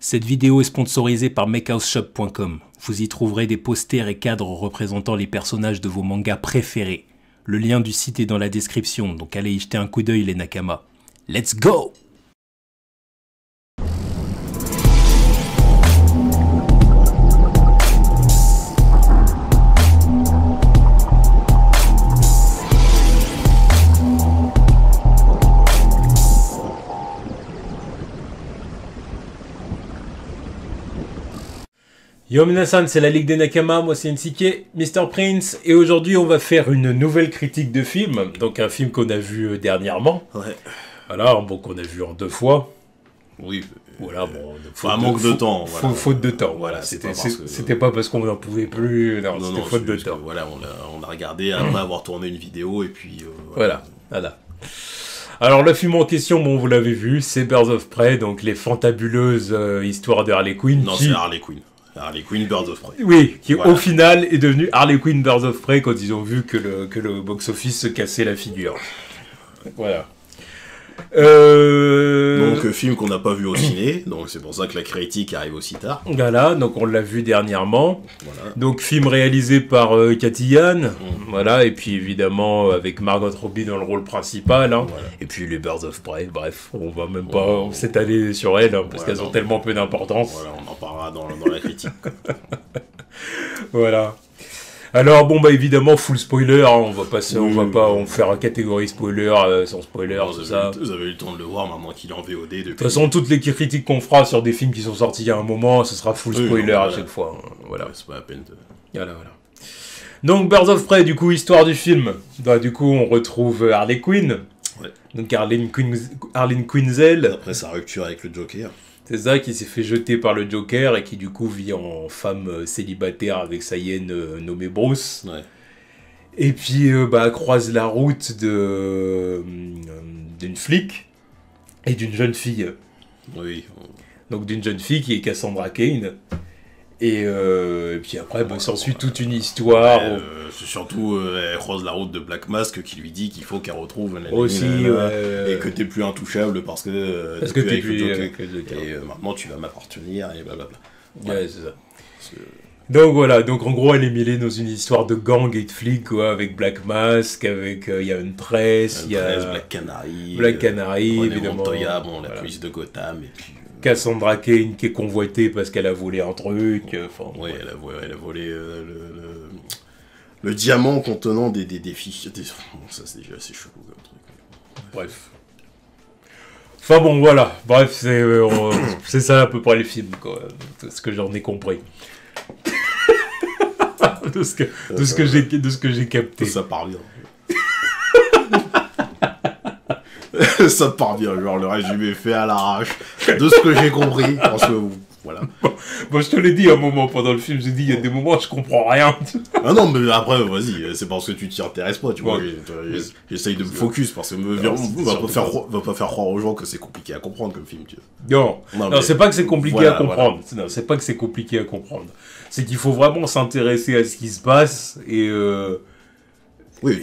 Cette vidéo est sponsorisée par makehouseshop.com. Vous y trouverez des posters et cadres représentant les personnages de vos mangas préférés. Le lien du site est dans la description, donc allez y jeter un coup d'œil les Nakama. Let's go! Yo minasan, c'est la Ligue des Nakama, moi c'est NCK, Mr. Prince, et aujourd'hui on va faire une nouvelle critique de film, donc un film qu'on a vu dernièrement. Ouais. Voilà, bon, qu'on a vu en 2 fois. Oui. Voilà, bon. Un manque de temps. Voilà. Faute de temps, voilà. C'était pas parce qu'on n'en pouvait plus, non, c'était faute de temps. Voilà, on a regardé après avoir tourné une vidéo, et puis... Voilà. Alors le film en question, bon vous l'avez vu, c'est Birds of Prey, donc les fantabuleuses histoires de Harley Quinn. Non, c'est Harley Quinn. Harley Quinn, Birds of Prey. Oui, qui voilà. Au final est devenu Harley Quinn, Birds of Prey quand ils ont vu que le box-office se cassait la figure. Voilà. Donc film qu'on n'a pas vu au ciné, donc c'est pour ça que la critique arrive aussi tard. Voilà, donc on l'a vu dernièrement. Voilà. Donc film réalisé par Cathy Yan, voilà, et puis évidemment avec Margot Robbie dans le rôle principal, hein. Voilà. Et puis les Birds of Prey, bref, on va même pas s'étaler sur elles, hein, parce qu'elles ont tellement peu d'importance. Voilà, on en parlera dans la critique. Voilà. Alors bon bah évidemment full spoiler, hein, on va pas faire une catégorie spoiler sans spoiler, tout ça. Vous avez eu le temps de le voir maintenant qu'il est en VOD. De toute façon toutes les critiques qu'on fera sur des films qui sont sortis il y a un moment, ce sera full spoiler à chaque fois. Hein, voilà. Ouais, c'est pas la peine de... Voilà. Donc Birds of Prey, du coup histoire du film. Bah du coup on retrouve Harley Quinn. Ouais. Donc Harley Quinzel. Après sa rupture avec le Joker. C'est ça, qui s'est fait jeter par le Joker et qui du coup vit en femme célibataire avec sa hyène nommée Bruce. Ouais. Et puis croise la route d'une flic et d'une jeune fille. Oui. Donc d'une jeune fille qui est Cassandra Cain. Et puis après, s'ensuit toute une histoire. Surtout, elle croise la route de Black Mask qui lui dit qu'il faut qu'elle retrouve aussi, et que t'es plus intouchable parce que t'es plus avec le Joker. Et maintenant tu vas m'appartenir et blablabla. Ouais, c'est ça. Donc voilà, donc en gros elle est mêlée dans une histoire de gang et de flics quoi, avec Black Mask, avec il y a Huntress, il y a Black Canary, évidemment. Montoya, la police de Gotham et puis. Cassandra Cain qui est convoitée parce qu'elle a volé un truc. Ouais, elle a volé le diamant contenant des fichiers. Ça, c'est déjà assez chelou comme truc. Bref. Enfin bon, voilà. Bref, c'est ça à peu près les films, quoi. De ce que j'en ai compris. de ce que j'ai capté. Ça part bien. Ça part bien, genre le résumé fait à l'arrache de ce que j'ai compris, parce que voilà. Bon, je te l'ai dit à un moment pendant le film, j'ai dit il y a des moments où je comprends rien. Ah non, mais après, vas-y, c'est parce que tu t'y intéresses pas, tu vois. J'essaye de me focus, parce que va pas faire croire aux gens que c'est compliqué à comprendre comme film, tu vois. Non, c'est pas que c'est compliqué à comprendre. Voilà. Non, c'est pas que c'est compliqué à comprendre. C'est qu'il faut vraiment s'intéresser à ce qui se passe et... Oui,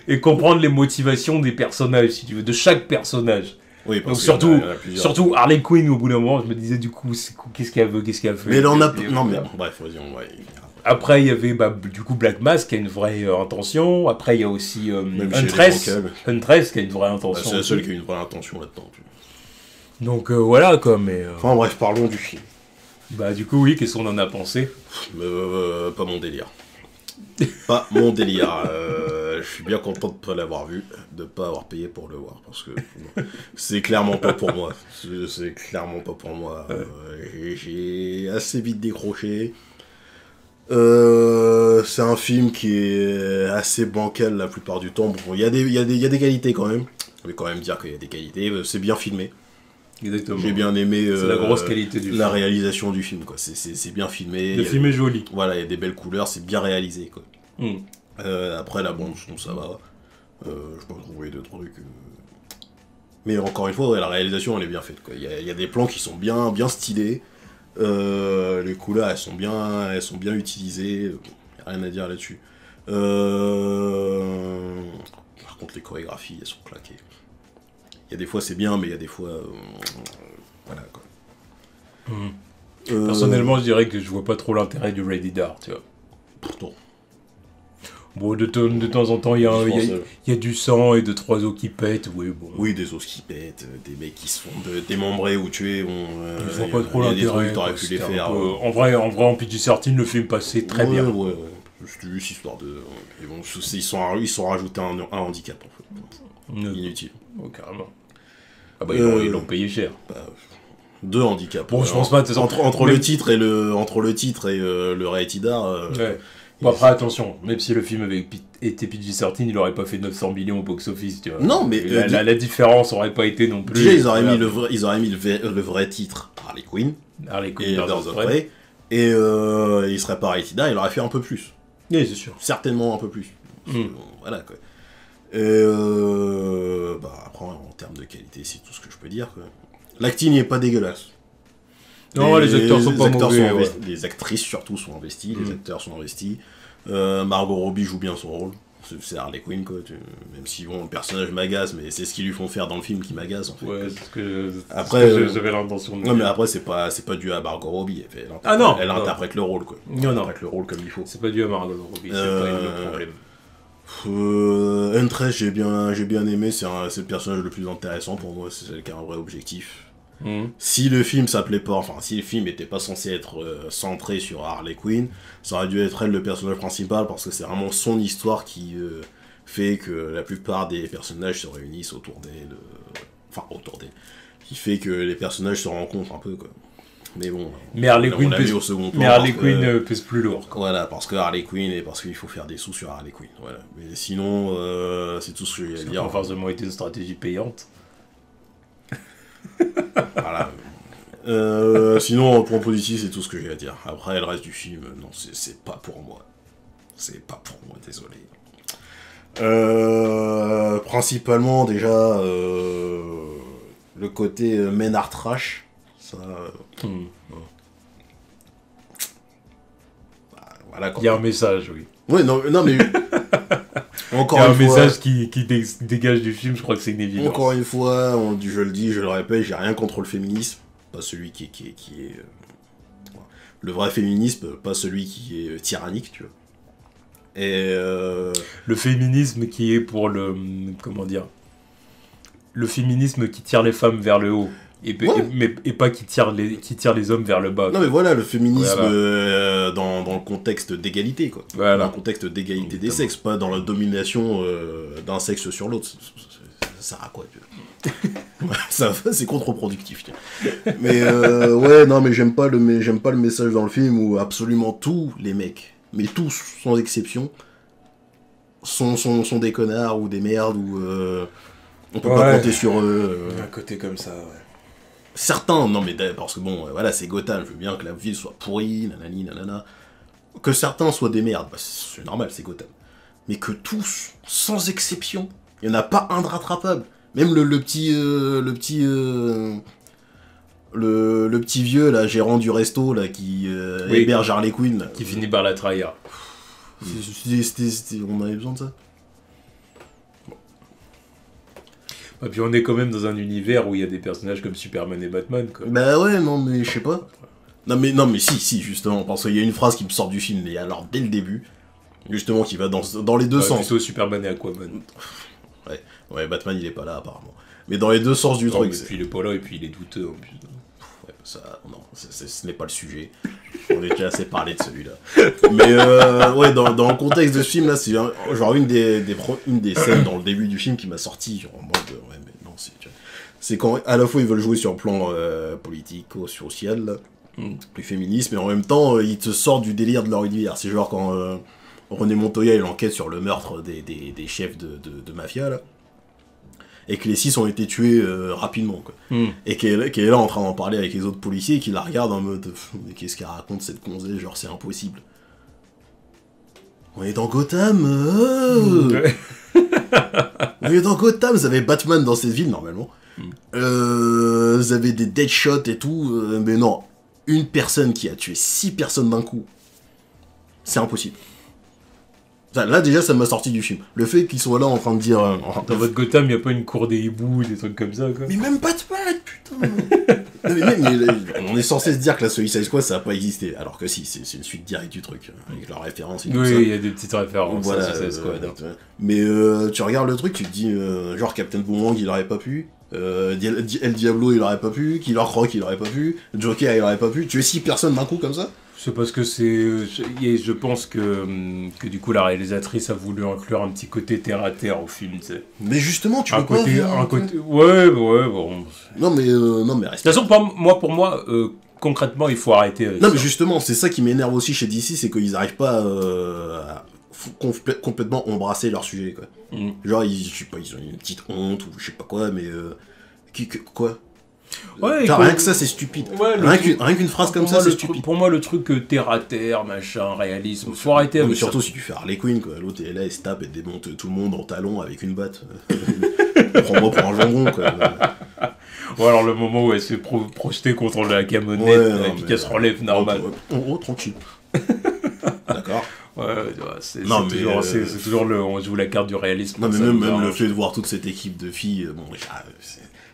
et comprendre les motivations des personnages, si tu veux, de chaque personnage. Oui, parce donc surtout Harley Quinn, au bout d'un moment, je me disais du coup, qu'est-ce qu'elle veut, qu'est-ce qu'elle fait. Mais là, on a... Non, mais bref, vas-y, on va... Après, il y avait du coup Black Mask qui a une vraie intention. Après, il y a aussi Huntress qui a une vraie intention. C'est la seule qui a une vraie intention là-dedans. Donc voilà quoi, mais... Enfin bref, parlons du film. Bah du coup, oui, qu'est-ce qu'on en a pensé? Pas mon délire. Pas mon délire. Je suis bien content de ne pas l'avoir vu, de ne pas avoir payé pour le voir, parce que c'est clairement pas pour moi. C'est clairement pas pour moi. J'ai assez vite décroché. C'est un film qui est assez bancal la plupart du temps. Bon, il y a des qualités quand même. Je vais quand même dire qu'il y a des qualités. C'est bien filmé. Exactement. J'ai bien aimé la grosse qualité du film. Réalisation du film, quoi. C'est bien filmé. Le film est joli. Voilà, il y a des belles couleurs, c'est bien réalisé, quoi. Après la bande son, ça va. Je peux trouver deux trucs. Mais encore une fois, la réalisation elle est bien faite, quoi. Il y a des plans qui sont bien stylés. Les couleurs elles sont bien utilisées. Rien à dire là-dessus. Par contre les chorégraphies elles sont claquées. Il y a des fois c'est bien, mais il y a des fois voilà quoi. Personnellement, je dirais que je vois pas trop l'intérêt du Rated R, tu vois. Pourtant. Bon, de temps en temps, il y a du sang et 2-3 os qui pètent, oui, bon. Oui, des os qui pètent, des mecs qui se font démembrer ou tuer, bon... je vois pas trop l'intérêt. T'aurais pu les faire. En vrai, en PG-13, le film passait très bien. Ouais. C'était juste histoire de... Et bon, ils sont rajoutés un handicap, en fait. Inutile. Oh, carrément. Ah bah, ils l'ont payé cher. Bah, 2 handicaps. Bon, je pense pas... Entre le titre et le Rated R... Ouais. Bon, après, attention, même si le film avait été PG-13, il aurait pas fait 900 millions au box-office, tu vois. Non, mais... La différence aurait pas été non plus... Déjà, ils auraient mis le vrai titre, Harley Quinn. Et Birds of Prey. Et il serait pas Rated R, il aurait fait un peu plus. Oui, c'est sûr. Certainement un peu plus. Voilà, quoi. Après, en termes de qualité, c'est tout ce que je peux dire, quoi. L'acting n'est pas dégueulasse. Non, les acteurs sont pas mauvais. Les actrices, surtout, sont investies. Les acteurs sont investis. Margot Robbie joue bien son rôle. C'est Harley Quinn, quoi. Même si, bon, le personnage m'agace, mais c'est ce qu'ils lui font faire dans le film qui m'agace, en fait. Ouais, parce que... Après, j'avais l'intention de... Non, mais après, c'est pas dû à Margot Robbie. Elle interprète le rôle, quoi. Elle interprète le rôle comme il faut. C'est pas dû à Margot Robbie, c'est pas le problème. Huntress, j'ai bien aimé, c'est le personnage le plus intéressant pour moi, c'est celle qui a un vrai objectif. Si le film s'appelait pas, enfin si le film était pas censé être centré sur Harley Quinn, ça aurait dû être elle le personnage principal parce que c'est vraiment son histoire qui fait que la plupart des personnages se réunissent autour d'elle, qui fait que les personnages se rencontrent un peu, quoi. Mais bon, mais Harley Quinn pèse plus lourd, quoi. Voilà, parce que Harley Quinn et parce qu'il faut faire des sous sur Harley Quinn, voilà. Mais sinon, c'est tout ce que j'ai à dire. Ça n'a pas forcément été une stratégie payante. Voilà. Sinon, en point positif, c'est tout ce que j'ai à dire. Après, le reste du film, non, c'est pas pour moi. C'est pas pour moi, désolé. Principalement, déjà, le côté Ménard Trash. Ça... Voilà, il y a un message, oui. Ouais, non mais... Encore il y a un message qui dégage du film, je crois que c'est une évidence. Encore une fois, je le dis, je le répète, j'ai rien contre le féminisme. Pas celui qui est... Le vrai féminisme, pas celui qui est tyrannique, tu vois. Et... Le féminisme qui est pour le... Comment dire ? Le féminisme qui tire les femmes vers le haut. Et pas qui tire les hommes vers le bas. Non mais voilà, le féminisme dans le contexte d'égalité, quoi. Voilà. Dans le contexte d'égalité des sexes, pas dans la domination d'un sexe sur l'autre. Ça sert à quoi, tu vois. C'est contre-productif. Mais ouais, non mais j'aime pas le message dans le film où absolument tous les mecs, mais tous sans exception, sont des connards ou des merdes ou on peut pas compter sur eux. Un côté comme ça, ouais. Certains, non mais parce que bon, voilà, c'est Gotham, je veux bien que la ville soit pourrie, nanani, nanana. Que certains soient des merdes, bah, c'est normal, c'est Gotham. Mais que tous, sans exception, il n'y en a pas un de rattrapable. Même le petit vieux, là, gérant du resto, là, qui héberge Harley Quinn. Là, qui finit par la trahir. On avait besoin de ça. Et puis on est quand même dans un univers où il y a des personnages comme Superman et Batman, quoi. Bah ouais, non mais je sais pas. Non mais si, justement, parce qu'il y a une phrase qui me sort du film, et alors dès le début, justement, qui va dans les deux sens. Plutôt Superman et Aquaman. Ouais, Batman il est pas là apparemment. Mais dans les deux sens du truc. Puis il est pas là et puis il est douteux en plus. Ouais, ça, non, ce n'est pas le sujet. On est déjà assez parlé de celui-là. Mais ouais, dans le contexte de ce film là, c'est genre une des scènes dans le début du film qui m'a sorti genre, en mode ouais mais non c'est quand à la fois ils veulent jouer sur le plan politico-social là, plus féministe, mais en même temps ils te sortent du délire de leur univers. C'est genre quand René Montoya il enquête sur le meurtre des chefs de mafia là. Et que les 6 ont été tués rapidement, quoi. Et qu'elle est là en train d'en parler avec les autres policiers et qui la regardent en mode mais qu'est-ce qu'elle raconte cette gonzesse, genre c'est impossible. On est dans Gotham. On est dans Gotham, vous avez Batman dans cette ville normalement. Vous avez des Deadshot et tout, mais non, une personne qui a tué 6 personnes d'un coup, c'est impossible. Là déjà ça m'a sorti du film. Le fait qu'ils soient là en train de dire... Dans votre Gotham, il n'y a pas une cour des hiboux, des trucs comme ça, quoi. Mais même Batman, putain. On est censé se dire que la Suicide Squad ça a pas existé, alors que si, c'est une suite directe du truc, avec leurs références et tout ça. Oui, il y a des petites références voilà, à Suicide Squad. Mais tu regardes le truc, tu te dis, genre Captain Boomerang il aurait pas pu, El Diablo il aurait pas pu, Killer Croc il aurait pas pu, Joker il aurait pas pu, tuer 6 personnes d'un coup comme ça. C'est parce que je pense que du coup la réalisatrice a voulu inclure un petit côté terre à terre au film, tu sais. Mais justement, tu peux pas faire un côté. Ouais, bon. Non mais De toute façon, pour moi, concrètement, il faut arrêter. Non mais justement, c'est ça qui m'énerve aussi chez DC, c'est qu'ils arrivent pas à complètement embrasser leur sujet, quoi. Genre, je sais pas, ils ont une petite honte ou je sais pas quoi, mais quoi. Ouais, rien que ça, c'est stupide. Ouais, rien qu'une phrase comme ça, c'est stupide. Pour moi, le truc terre à terre, machin, réalisme, faut arrêter avec ça. Surtout si tu fais Harley Quinn, quoi. L'autre est là, elle se tape et démonte tout le monde en talons avec une batte. Prends-moi pour un jambon, quoi. Ou alors le moment où elle se fait projeter contre la camionnette et puis qu'elle se relève normal. Oh, tranquille. D'accord. C'est toujours on joue la carte du réalisme. Non, mais même le fait de voir toute cette équipe de filles, bon,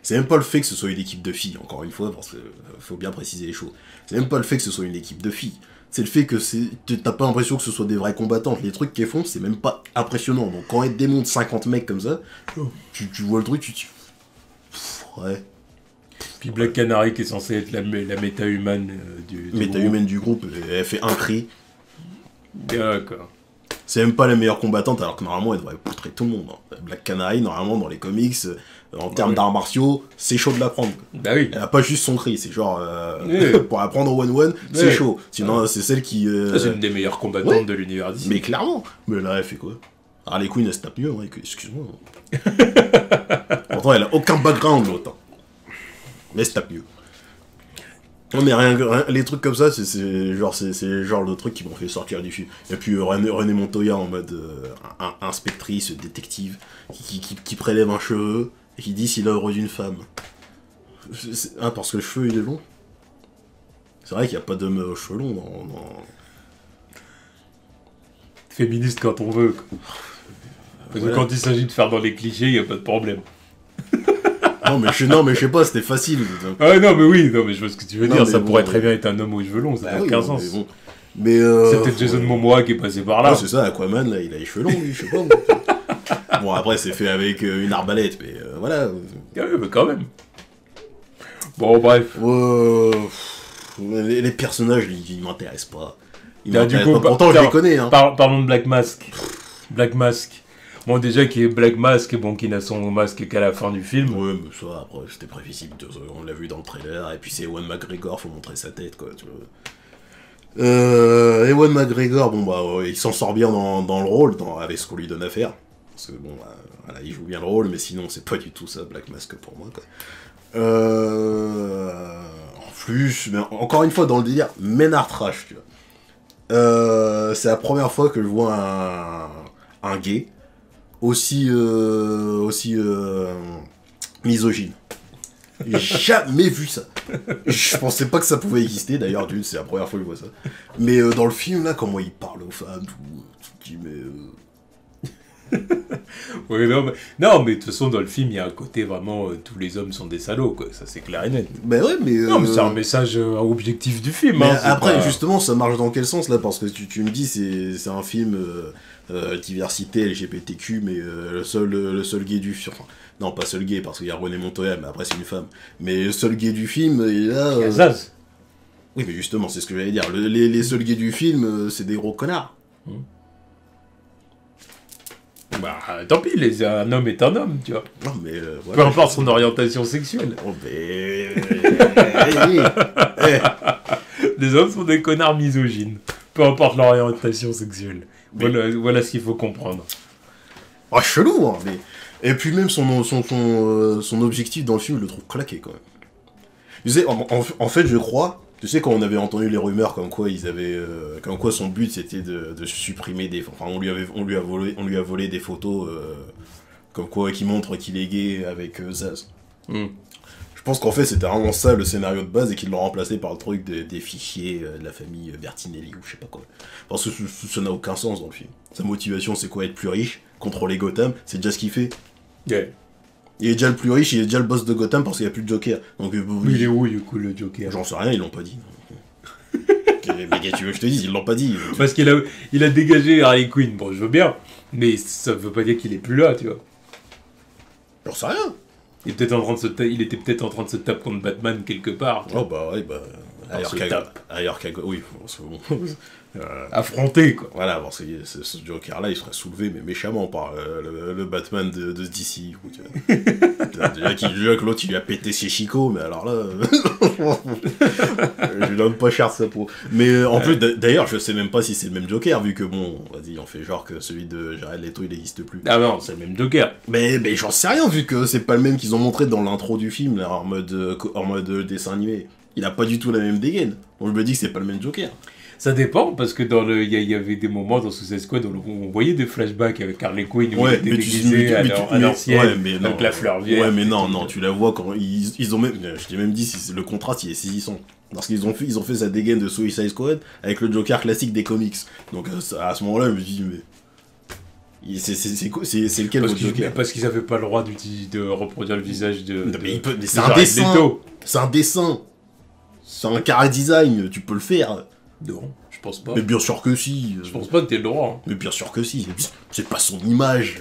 c'est même pas le fait que ce soit une équipe de filles, encore une fois, parce qu'il faut bien préciser les choses. C'est même pas le fait que ce soit une équipe de filles. C'est le fait que t'as pas l'impression que ce soit des vraies combattantes. Les trucs qu'elles font, c'est même pas impressionnant. Donc quand elles démontent 50 mecs comme ça, tu vois le truc, tu te dis... Ouais. Puis Black Canary qui est censée être la méta-humaine du méta-humaine du groupe, elle fait un cri. D'accord. C'est même pas la meilleure combattante, alors que normalement elle devrait poutrer tout le monde. Hein. Black Canary, normalement dans les comics, en termes d'arts martiaux, c'est chaud de la prendre. Bah oui. Elle a pas juste son cri, c'est genre pour la prendre au one-one, c'est chaud. Sinon c'est celle qui... C'est une des meilleures combattantes de l'univers d'ici. Mais clairement. Mais là elle fait quoi? Harley Quinn elle se tape mieux, hein, excuse-moi. Pourtant elle a aucun background l'autre. Mais elle se tape mieux. Non mais rien, les trucs comme ça, c'est genre le truc qui m'ont fait sortir du film. Et puis René Montoya en mode inspectrice, détective, qui prélève un cheveu et qui dit s'il a l'œuvre d'une femme. Parce que le cheveu il est long. C'est vrai qu'il n'y a pas d'homme aux cheveux longs dans... Féministe quand on veut. Parce que quand il s'agit de faire dans les clichés, il n'y a pas de problème. Non mais je sais pas, c'était facile. Ah non mais je vois ce que tu veux dire, ça pourrait très bien être un homme aux cheveux longs, ça n'a aucun sens. Mais c'est peut-être Jason Momoa qui est passé par là. Ouais, c'est ça, Aquaman là, il a les cheveux longs lui, je sais pas. Bon après c'est fait avec une arbalète, mais voilà. Ouais, mais quand même. Bon bref. Les personnages, ils m'intéressent pas. Pourtant je les connais. Hein. Parlons de Black Mask. Black Mask. Bon, déjà, qui est Black Mask, bon, qui n'a son masque qu'à la fin du film. Ouais, mais ça, après, c'était prévisible. On l'a vu dans le trailer, et puis c'est Ewan McGregor, faut montrer sa tête, quoi. Tu vois. Ewan McGregor, bon, bah, il s'en sort bien dans le rôle, avec ce qu'on lui donne à faire. Parce que, bon, bah, voilà, il joue bien le rôle, mais sinon, c'est pas du tout ça, Black Mask, pour moi, quoi. En plus, mais encore une fois, dans le délire, Ménard Trash, tu vois. C'est la première fois que je vois un gay aussi misogyne. J'ai jamais vu ça. Je pensais pas que ça pouvait exister, d'ailleurs, c'est la première fois que je vois ça. Mais dans le film, là, comment il parle aux femmes, tu te dis, mais... Oui, non, mais de toute façon, dans le film, il y a un côté vraiment, tous les hommes sont des salauds, quoi, ça c'est clair et net. Ben ouais, mais... Non, mais c'est un message objectif du film. Mais hein, après, pas... justement, ça marche dans quel sens, là? Parce que tu me dis, c'est un film... diversité LGBTQ, mais le seul gay du film, enfin, non pas seul gay parce qu'il y a René Montoya, mais après c'est une femme, mais le seul gay du film, il y a... Il y a Zaz. Oui mais justement c'est ce que j'allais dire, les seuls gays du film c'est des gros connards. Bah tant pis, un homme est un homme, tu vois. Non mais voilà, peu importe son orientation sexuelle. Oh, mais... Les hommes sont des connards misogynes, peu importe leur orientation sexuelle. Voilà ce qu'il faut comprendre. Ah, chelou, hein, mais... Et puis même son objectif dans le film, je le trouve claqué, quand même. Tu sais, en fait, je crois... Tu sais, quand on avait entendu les rumeurs comme quoi comme quoi son but, c'était de supprimer des... Enfin, on lui a volé des photos comme quoi qui montrent qu'il est gay avec Zaz. Je pense qu'en fait, c'était vraiment ça, le scénario de base, et qu'ils l'ont remplacé par le truc des fichiers de la famille Bertinelli, ou je sais pas quoi. Parce que ça n'a aucun sens dans le film. Sa motivation, c'est quoi? Être plus riche, contrôler Gotham, c'est déjà ce qu'il fait. Yeah. Il est déjà le plus riche, il est déjà le boss de Gotham parce qu'il n'y a plus de Joker. Donc, mais il est où, du coup, le Joker? J'en sais rien, ils l'ont pas dit. Mais qu'est-ce que tu veux que je te dise, ils l'ont pas dit. Parce qu'il a dégagé Harley Quinn, bon, je veux bien, mais ça veut pas dire qu'il est plus là, tu vois. J'en sais rien. Il était peut-être en train de se taper contre Batman quelque part. Oh bah ouais, bah... Ailleurs qu'à... Oui, c'est bon. Affronté, quoi. Voilà, bon, ce Joker-là, il serait soulevé, mais méchamment, par le Batman de DC. Déjà que l'autre, il lui a pété ses chicots, mais alors là... je lui donne pas cher de sa peau. Mais en plus, d'ailleurs, je sais même pas si c'est le même Joker, vu que, bon, vas-y, on fait genre que celui de Jared Leto, il n'existe plus. Ah non, c'est le même Joker. Mais j'en sais rien, vu que c'est pas le même qu'ils ont montré dans l'intro du film, là, en mode dessin animé. Il a pas du tout la même dégaine. Donc je me dis que c'est pas le même Joker. Ça dépend, parce que il y avait des moments dans Suicide Squad où on voyait des flashbacks avec Harley Quinn où il était déguisé à l'ancienne, avec la fleur vierge. Ouais, mais non, tu la vois quand ils ont même... Je t'ai même dit, le contraste, il est saisissant. Parce qu'ils ont fait sa dégaine de Suicide Squad avec le Joker classique des comics. Donc à ce moment-là, je me dis, mais... C'est lequel votre Joker? Parce qu'ils avaient pas le droit de reproduire le visage de... Mais c'est un dessin. C'est un dessin. C'est un chara-design, tu peux le faire. Non, je pense pas. Mais bien sûr que si. Je pense pas que t'aies le droit. Hein. Mais bien sûr que si. C'est pas son image.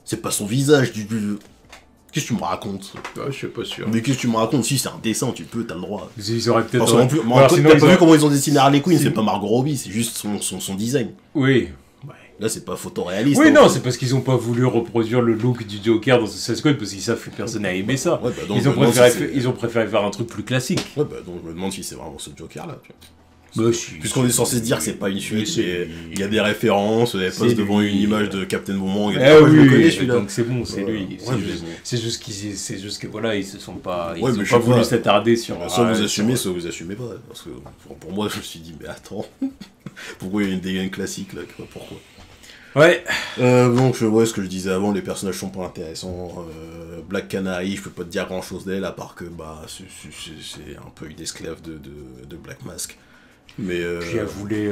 C'est pas son visage. Qu'est-ce que tu me racontes? Je suis pas sûr. Mais qu'est-ce que tu me racontes? Si c'est un dessin, t'as le droit. Ils auraient peut-être... T'as pas vu comment ils ont dessiné Harley Quinn? C'est pas Margot Robbie, c'est juste son design. Oui. Là, c'est pas photoréaliste. Oui, non, c'est parce qu'ils ont pas voulu reproduire le look du Joker dans Suicide Squad parce qu'ils savent que personne n'a aimé ça. Ouais, donc, ils ont préféré faire un truc plus classique. Ouais, donc je me demande si c'est vraiment ce Joker-là. Puisqu'on est censé se dire que c'est pas une suite, il y a des références, elle passe devant une image de Captain Boomerang. Je le connais celui-là. Donc c'est bon, c'est lui. C'est juste que voilà, ils se sont pas, ils ont pas voulu s'attarder sur. Soit vous assumez, soit vous assumez pas. Parce que pour moi, je me suis dit, mais attends, pourquoi il y a une dégaine classique là? Pourquoi? Ouais. Donc, ce que je disais avant, les personnages sont pas intéressants. Black Canary, je peux pas te dire grand chose d'elle, à part que c'est un peu une esclave de Black Mask. Mais. Puis elle voulait.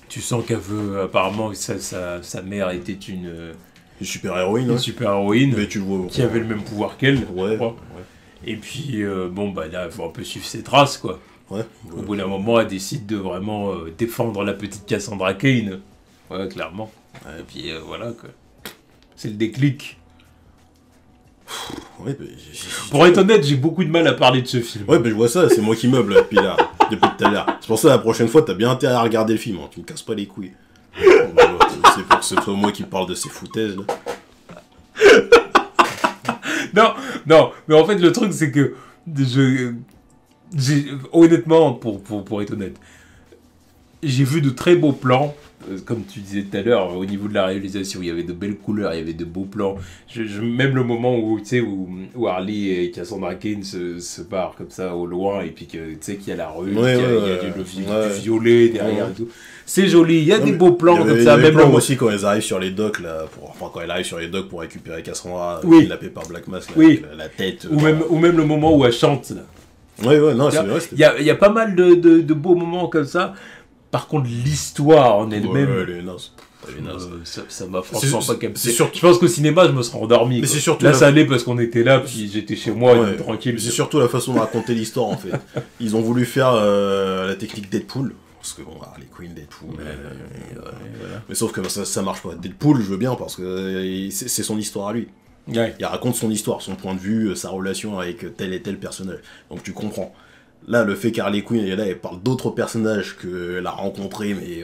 Tu sens qu'elle veut. Apparemment, sa mère était une super-héroïne. Une super-héroïne. Mais tu vois. Qui avait le même pouvoir qu'elle. Ouais. Et puis, là, il faut un peu suivre ses traces, quoi. Ouais. Au bout d'un moment, elle décide de vraiment défendre la petite Cassandra Cain. Ouais, clairement. Et puis voilà, quoi. C'est le déclic. Ouais, pour être honnête, j'ai beaucoup de mal à parler de ce film. Ouais, je vois ça, c'est moi qui meuble depuis tout à l'heure. C'est pour ça, la prochaine fois, t'as bien intérêt à regarder le film, hein. Tu me casses pas les couilles. C'est pour que ce soit moi qui parle de ces foutaises, là. Non, mais en fait, le truc, c'est que honnêtement, pour être honnête, j'ai vu de très beaux plans, comme tu disais tout à l'heure, au niveau de la réalisation, il y avait de belles couleurs, il y avait de beaux plans. Même le moment où Harley et Cassandra Cain se barrent comme ça au loin, et puis que tu sais qu'il y a la rue, qu'il y a du violet derrière et tout. C'est joli, il y a des beaux plans comme ça. Même plans aussi quand elles arrivent sur les docks là, quand elle arrive sur les docks pour récupérer Cassandra, kidnappée par Black Mask, là, avec la tête. Ou même le moment où elle chante là. Non, c'est vrai. Il y a pas mal de beaux moments comme ça. Par contre, l'histoire en elle-même, elle est naze. Ça m'a franchement pas capté. Je pense qu'au cinéma, je me serais endormi. Mais c'est surtout là, ça allait parce qu'on était là, puis j'étais chez moi, tranquille. C'est surtout la façon de raconter l'histoire, en fait. Ils ont voulu faire la technique Deadpool. Parce que bon, Harley Quinn, Deadpool. Voilà. Mais sauf que ça marche pas. Deadpool, je veux bien, parce que c'est son histoire à lui. Ouais. Il raconte son histoire, son point de vue, sa relation avec tel et tel personnage. Donc tu comprends. Là, le fait qu'Harley Quinn est là, elle parle d'autres personnages qu'elle a rencontrés, mais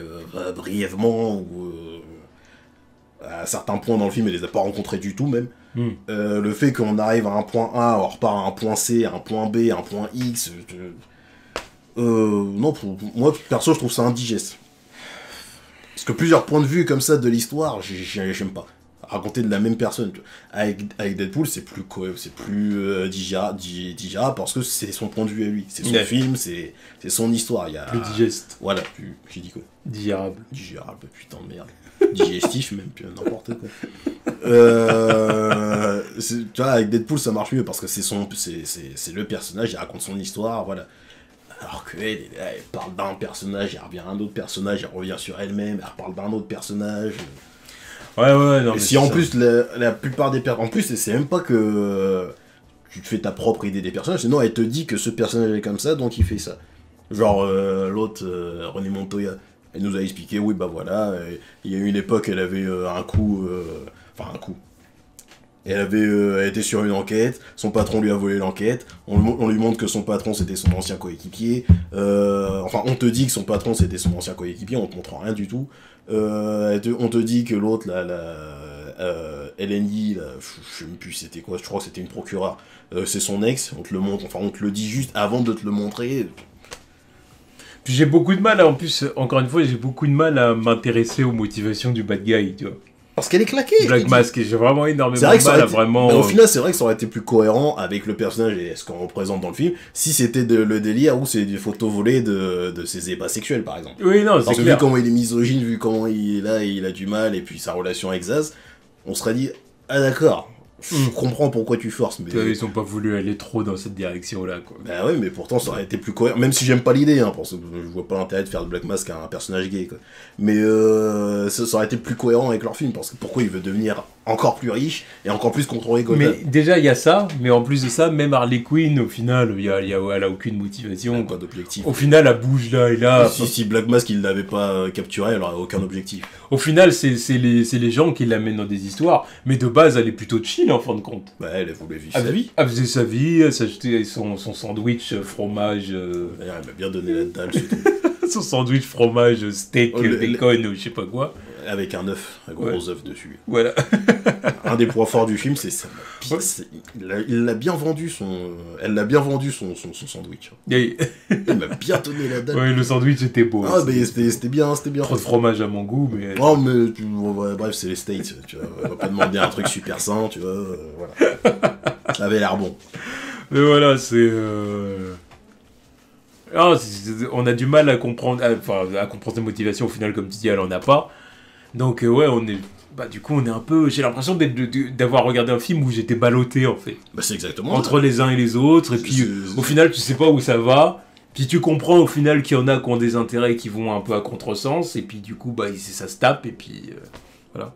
brièvement, ou à certains points dans le film, elle les a pas rencontrés du tout, même. Le fait qu'on arrive à un point A, on repart à un point C, à un point B, à un point X... non, pour moi, perso, je trouve ça indigeste. Parce que plusieurs points de vue comme ça de l'histoire, j'aime pas. Raconter de la même personne. Avec Deadpool, c'est plus digérable parce que c'est son point de vue à lui. C'est son film, c'est son histoire. Plus digeste. Voilà, j'ai dit quoi? Digérable. Digérable, putain de merde. Digestif, même, n'importe quoi. Tu vois, avec Deadpool, ça marche mieux parce que c'est le personnage, il raconte son histoire, voilà. Alors qu'elle parle d'un personnage, elle revient à un autre personnage, elle revient sur elle-même, elle reparle d'un autre personnage. Ouais, non, mais si en plus, la plupart des personnes... En plus, c'est même pas que tu te fais ta propre idée des personnages, sinon elle te dit que ce personnage est comme ça, donc il fait ça. Genre, l'autre, René Montoya, elle nous a expliqué, oui, bah voilà, il y a eu une époque, elle avait un coup... Enfin, un coup. Elle était sur une enquête, son patron lui a volé l'enquête, on lui montre que son patron c'était son ancien coéquipier, enfin on te dit que son patron c'était son ancien coéquipier, on te montre rien du tout, on te dit que l'autre, LNI, là, je sais même plus c'était quoi, je crois que c'était une procureure, c'est son ex, on te le montre, enfin on te le dit juste avant de te le montrer. Puis j'ai beaucoup de mal, en plus, encore une fois, j'ai beaucoup de mal à m'intéresser aux motivations du bad guy, tu vois. Parce qu'elle est claquée. Black Mask, j'ai vraiment énormément de mal à vraiment... Mais au final, c'est vrai que ça aurait été plus cohérent avec le personnage et ce qu'on représente dans le film, si c'était le délire où c'est des photos volées de ses ébats sexuels, par exemple. Oui, non, c'est clair. Vu comment il est misogyne, vu comment il a du mal, et puis sa relation avec Zaz, on serait dit, ah d'accord, je comprends pourquoi tu forces, mais... Ils ont pas voulu aller trop dans cette direction-là, quoi. Bah ouais, mais pourtant, ça aurait été plus cohérent, même si j'aime pas l'idée, hein, parce que je vois pas l'intérêt de faire de Black Mask un personnage gay, quoi. Mais ça aurait été plus cohérent avec leur film, parce que pourquoi il veut devenir encore plus riche et encore plus contrôler Gotham. Mais déjà, il y a ça, mais en plus de ça, même Harley Quinn, au final, elle a aucune motivation. Pas d'objectif. Au final, elle bouge là et là. Si Black Mask, il l'avait pas capturé, elle aurait aucun objectif. Au final, c'est les gens qui l'amènent dans des histoires, mais de base, elle est plutôt chill, en fin de compte. Bah, elle voulait vivre sa vie. Elle faisait sa vie, elle s'achetait son sandwich fromage... Elle m'a bien donné la dalle, surtout. Son sandwich fromage, steak, bacon, je sais pas quoi. Avec un œuf, un gros œuf dessus. Voilà. Un des points forts du film, c'est ça. Elle l'a bien vendu son sandwich. Il m'a bien donné la dalle. Ouais, le sandwich était beau. Ah, mais c'était bien. Trop de fromage à mon goût, mais... Non, mais bref, c'est les States, tu vois. On va pas demander un truc super sain, tu vois. Voilà. Ça avait l'air bon. Mais voilà, c'est... on a du mal à comprendre, à comprendre ses motivations. Au final, comme tu dis, elle en a pas. Donc ouais, du coup, on est un peu... J'ai l'impression d'avoir regardé un film où j'étais ballotté, en fait. Bah, c'est exactement entre les uns et les autres, et puis au final, tu sais pas où ça va. Puis tu comprends au final qu'il y en a qui ont des intérêts qui vont un peu à contresens, et puis du coup, ça se tape, et puis voilà.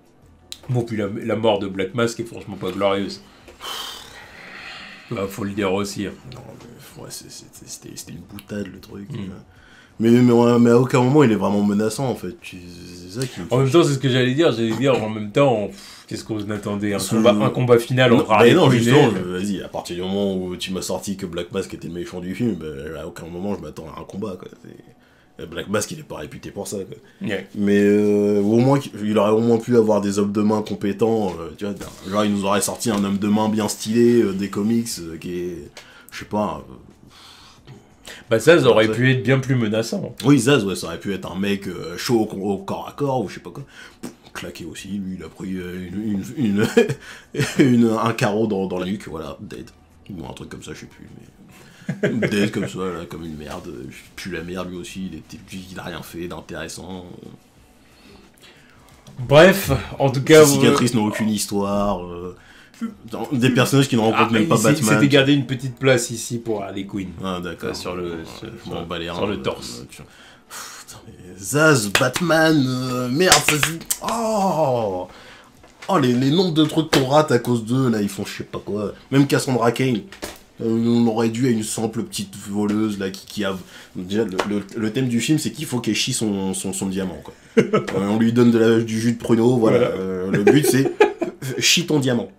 Bon, puis la mort de Black Mask est franchement pas glorieuse. Bah, faut le dire aussi. Hein. Non, mais ouais, c'était une boutade, le truc. Mais à aucun moment il est vraiment menaçant, en fait. C'est ça qui en même temps, c'est ce que j'allais dire. En même temps, qu'est-ce qu'on attendait, un combat final entre Harley Quinn. Non, justement, vas-y, à partir du moment où tu m'as sorti que Black Mask était le méchant du film, à aucun moment je m'attends à un combat, quoi. Black Mask, il est pas réputé pour ça, quoi. Yeah. Mais au moins, il aurait au moins pu avoir des hommes de main compétents, tu vois, genre il nous aurait sorti un homme de main bien stylé, des comics, qui est, je sais pas... Zaz aurait pu être bien plus menaçant. Oui, Zaz, ouais, ça aurait pu être un mec chaud au corps à corps, ou je sais pas quoi. Claqué aussi, lui, il a pris un carreau dans la nuque, voilà, dead. Ou un truc comme ça, je sais plus, mais... dead comme ça, là, comme une merde. Puis la merde, lui aussi, il a rien fait d'intéressant. Bref, en tout cas... Ces cicatrices n'ont aucune histoire... des personnages qui ne rencontrent même pas Batman. Il s'était gardé une petite place ici pour Harley Quinn. Ah, d'accord. Sur le torse. Zaz, Batman, merde, ça c'est... Oh, les nombres de trucs qu'on rate à cause d'eux, là, ils font je sais pas quoi. Même Cassandra Cain, on aurait dû à une simple petite voleuse, là, qui a... Déjà, le thème du film, c'est qu'il faut qu'elle chie son diamant, quoi. On lui donne du jus de pruneau, voilà. Le but, c'est... Chie ton diamant.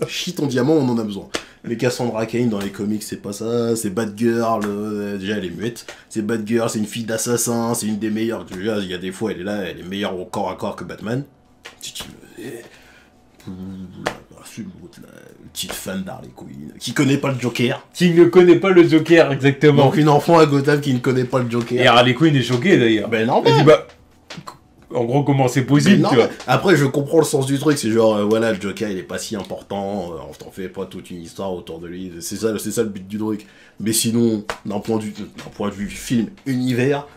Chie ton diamant, on en a besoin. Mais Cassandra Cain dans les comics, c'est pas ça. C'est Batgirl, déjà elle est muette. C'est Batgirl, c'est une fille d'assassin, c'est une des meilleures. Déjà, il y a des fois, elle est là, elle est meilleure au corps à corps que Batman. Petite fan d'Harley Quinn, qui connaît pas le Joker. Qui ne connaît pas le Joker, exactement. Donc une enfant à Gotham qui ne connaît pas le Joker. Et Harley Quinn est choquée d'ailleurs. Ben non, elle dit en gros, comment c'est possible, tu vois. Après, je comprends le sens du truc, c'est genre, voilà, le Joker, il est pas si important, on t'en fait pas toute une histoire autour de lui, c'est ça le but du truc. Mais sinon, d'un point de vue film, univers,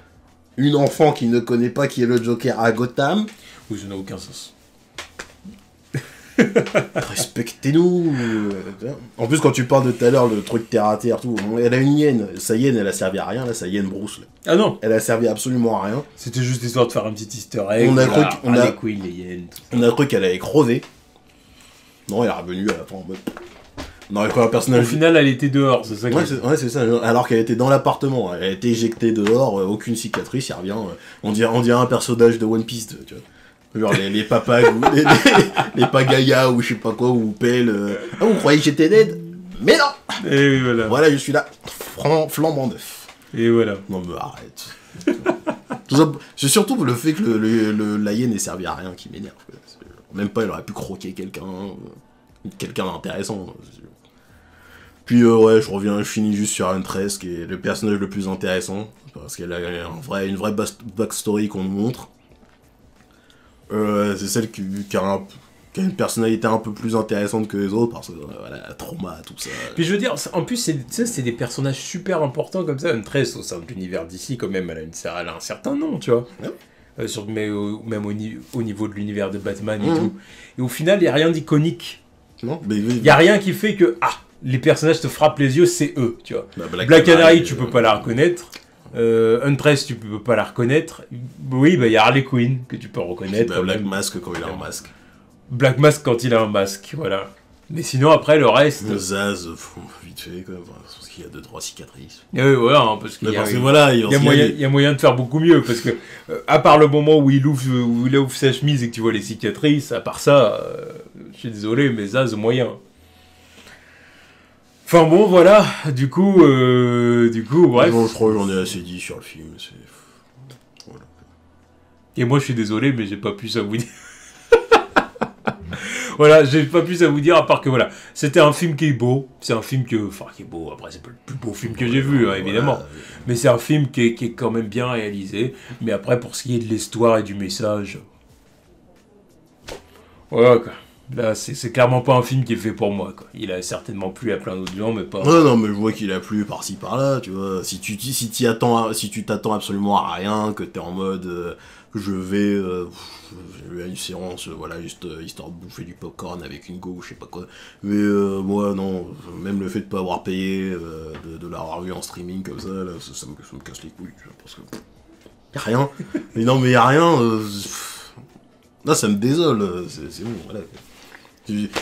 une enfant qui ne connaît pas qui est le Joker à Gotham... Oui, ça n'a aucun sens. Respectez-nous. En plus, quand tu parles de tout à l'heure, le truc terre à terre, tout, elle a une hyène. Sa hyène, elle a servi à rien, là, sa hyène Bruce. Là. Ah non. Elle a servi absolument à rien. C'était juste histoire de faire un petit easter egg. On a cru qu'elle allait crever. Non, elle est revenue à la fin en mode... On aurait cru un personnage... Au final, elle était dehors, c'est ça. Ouais, c'est ça. Alors qu'elle était dans l'appartement. Elle a été éjectée dehors, aucune cicatrice, elle revient. On dirait un personnage de One Piece, tu vois. Genre les papas, les pagayas ou je sais pas quoi, ou Pelle. Ah, vous croyez que j'étais dead? Mais non! Et voilà. Voilà, je suis là, flambant neuf. Et voilà. Non, mais arrête. Tout ça, c'est surtout le fait que la hyène n'ait servi à rien qui m'énerve. Même pas, elle aurait pu croquer quelqu'un d'intéressant. Puis ouais, je finis juste sur Huntress, qui est le personnage le plus intéressant, parce qu'elle a une vraie backstory qu'on nous montre. C'est celle qui a une personnalité un peu plus intéressante que les autres, parce que voilà, trauma, tout ça. Puis je veux dire, en plus, c'est des personnages super importants comme ça. Huntress, au sein de l'univers d'ici, quand même, elle a un certain nom, tu vois. Ouais. Mais même au niveau de l'univers de Batman et tout. Et au final, il n'y a rien d'iconique. Non, mais il n'y a rien qui fait que, les personnages te frappent les yeux, c'est eux, tu vois. Bah, Black Canary, tu peux pas la reconnaître. Huntress, tu peux pas la reconnaître. Oui, bah il y a Harley Quinn que tu peux reconnaître. Black Mask quand il a un masque. Black Mask quand il a un masque, voilà. Mais sinon, après, le reste... Zaz, vite fait, quoi. Parce qu'il y a 2-3 cicatrices. Et oui, voilà, hein, parce qu'il y a moyen de faire beaucoup mieux, parce que, à part le moment où il ouvre sa chemise et que tu vois les cicatrices, à part ça, je suis désolé, mais Zaz, moyen. Enfin bon, voilà, du coup, bref. Bon, je crois que j'en ai assez dit sur le film, voilà. Et moi, je suis désolé, mais j'ai pas pu ça vous dire. Voilà, j'ai pas plus à vous dire, à part que voilà, c'était un film qui est beau, c'est un film qui est beau, après c'est pas le plus beau film que j'ai vu, hein, évidemment, mais c'est un film qui est quand même bien réalisé, mais après, pour ce qui est de l'histoire et du message, voilà, quoi. Là, c'est clairement pas un film qui est fait pour moi, quoi. Il a certainement plu à plein d'autres gens, mais pas... Ouais, non, mais je vois qu'il a plu par-ci, par-là, tu vois. Si tu t'attends absolument à rien, que t'es en mode... je vais à une séance, voilà, juste histoire de bouffer du popcorn avec une go, je sais pas quoi. Mais moi, non, même le fait de pas avoir payé, de l'avoir vu en streaming comme ça, là, ça me casse les couilles, tu vois, parce que... Y'a rien. Mais non, mais y'a rien... Là, ça me désole, c'est bon, voilà.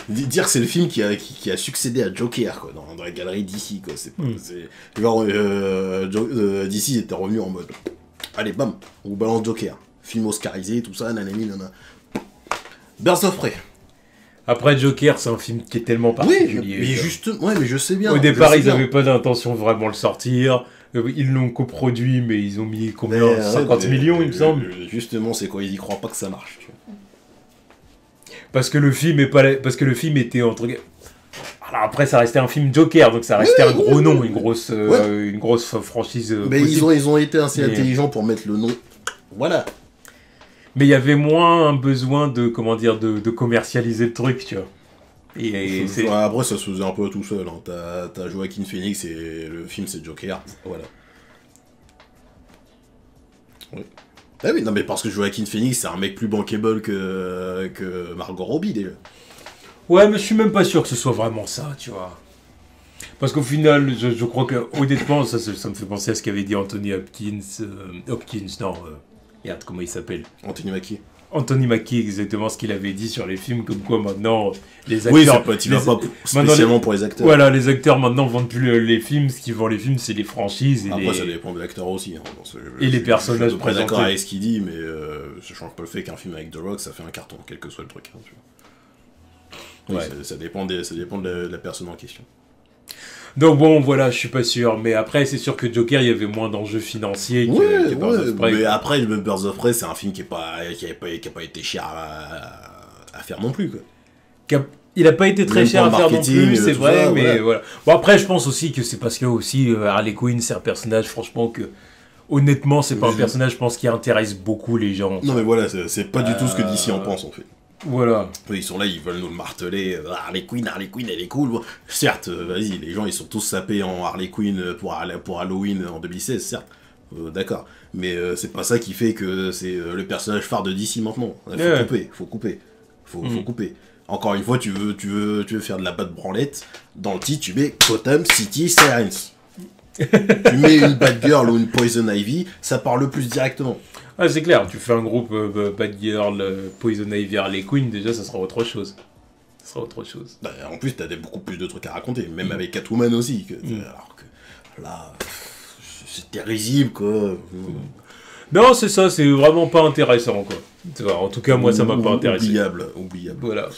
Dire que c'est le film qui a succédé à Joker, quoi, dans la galerie d'ici, quoi. C'est genre, d'ici était revenu en mode... Allez, bam, on vous balance Joker. Film oscarisé, tout ça, nanani, nanana. Birds of Prey. Après, Joker, c'est un film qui est tellement particulier. Oui, mais je sais bien. Au départ, ils n'avaient pas d'intention de vraiment le sortir. Ils l'ont coproduit, mais ils ont mis combien 50 millions, il me semble. Justement, c'est quoi, ils y croient pas que ça marche, tu vois. Parce que le film était entre... Alors après, ça restait un film Joker, donc ça restait un gros nom, une grosse franchise. Mais ils ont été assez intelligents pour mettre le nom. Voilà. Mais il y avait moins besoin de commercialiser le truc, tu vois. Après, ça se faisait un peu tout seul. Hein. T'as Joaquin Phoenix et le film c'est Joker. Voilà. Oui. Ah oui, non mais parce que Joaquin Phoenix c'est un mec plus bankable que Margot Robbie déjà. Ouais, mais je suis même pas sûr que ce soit vraiment ça, tu vois. Parce qu'au final, je crois que honnêtement, ça me fait penser à ce qu'avait dit Anthony Hopkins. Regarde comment il s'appelle. Anthony Mackie, exactement ce qu'il avait dit sur les films, comme quoi maintenant les acteurs... Oui, tu vas pas spécialement pour les acteurs. Voilà, les acteurs maintenant vendent plus les films, ce qui vend les films c'est les franchises. Après ça dépend de l'acteur aussi. Hein, et les personnages présentés. Je suis d'accord avec ce qu'il dit, mais ça change pas le fait qu'un film avec The Rock ça fait un carton, quel que soit le truc. Hein, tu vois. Oui, ça dépend de la personne en question. Donc bon, voilà, je suis pas sûr. Mais après, c'est sûr que Joker, il y avait moins d'enjeux financiers que Birds of Prey. Mais après, le Birds of Prey, c'est un film qui a pas été cher à faire non plus, quoi. Il a pas été très cher à faire non plus, c'est vrai, mais voilà. Bon, après, je pense aussi que c'est parce que aussi Harley Quinn, c'est un personnage, franchement, que... Honnêtement, c'est pas un personnage, je pense, qui intéresse beaucoup les gens. Non, mais voilà, c'est pas du tout ce que DC en pense, en fait. Voilà. Ils sont là, ils veulent nous le marteler. Harley Quinn, elle est cool. Certes, vas-y, les gens ils sont tous sapés en Harley Quinn pour Halloween en 2016, certes. D'accord. Mais c'est pas ça qui fait que c'est le personnage phare de DC maintenant. Faut couper. Faut couper. Encore une fois, tu veux faire de la bad branlette, dans le titre, tu mets Gotham City Sirens. Tu mais une Bad Girl ou une Poison Ivy, ça parle plus directement. Ah, c'est clair, tu fais un groupe Bad Girl, Poison Ivy, Harley Quinn, déjà, ça sera autre chose. Ça sera autre chose. Bah, en plus, t'as beaucoup plus de trucs à raconter, même avec Catwoman aussi. Alors que là, c'était risible, quoi. Non, c'est ça, c'est vraiment pas intéressant, quoi. En tout cas, moi, ça m'a pas intéressé. Oubliable. Voilà.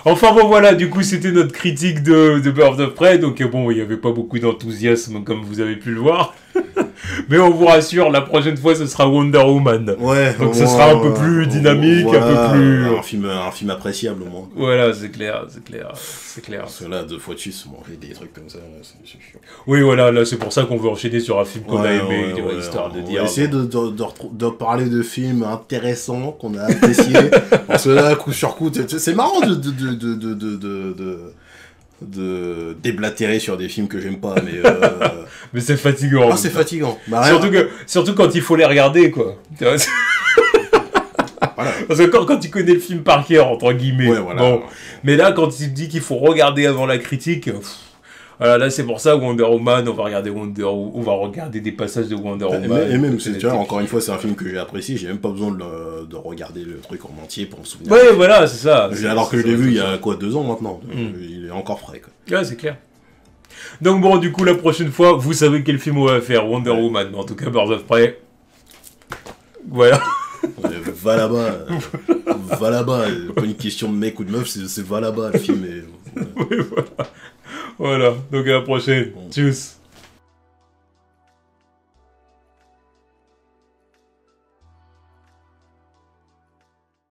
Enfin bon voilà, du coup c'était notre critique de Birds of Prey, donc bon il n'y avait pas beaucoup d'enthousiasme comme vous avez pu le voir, mais on vous rassure, la prochaine fois ce sera Wonder Woman, ouais, donc ce sera un peu plus dynamique, voilà, un peu plus... Un film appréciable au moins. Voilà, c'est clair. Parce que là, 2 fois de suite, se manger des trucs comme ça, c'est chiant. Oui voilà, là c'est pour ça qu'on veut enchaîner sur un film qu'on a aimé, histoire de dire... On va essayer de parler de films intéressants qu'on a appréciés, parce que là, coup sur coup, c'est marrant de déblatérer sur des films que j'aime pas, mais mais c'est fatigant. Ah, c'est fatigant. Bah, surtout quand il faut les regarder, quoi. Voilà. Parce que quand tu connais le film par cœur, entre guillemets, bon. Mais là, quand il te dit qu'il faut regarder avant la critique, voilà, là c'est pour ça Wonder Woman, on va regarder des passages de Wonder Woman. Et même, tu vois, encore une fois, c'est un film que j'ai apprécié, j'ai même pas besoin de regarder le truc en entier pour me souvenir. Ouais, voilà, c'est ça. Alors que je l'ai vu il y a quoi, 2 ans maintenant, il est encore frais, quoi. Ouais, c'est clair. Donc bon, du coup, la prochaine fois, vous savez quel film on va faire, Wonder Woman, mais en tout cas, Birds of Prey. Voilà. Va là-bas, pas une question de mec ou de meuf, c'est va là-bas, le film. Oui, voilà. Voilà, donc à la prochaine. Tchuss.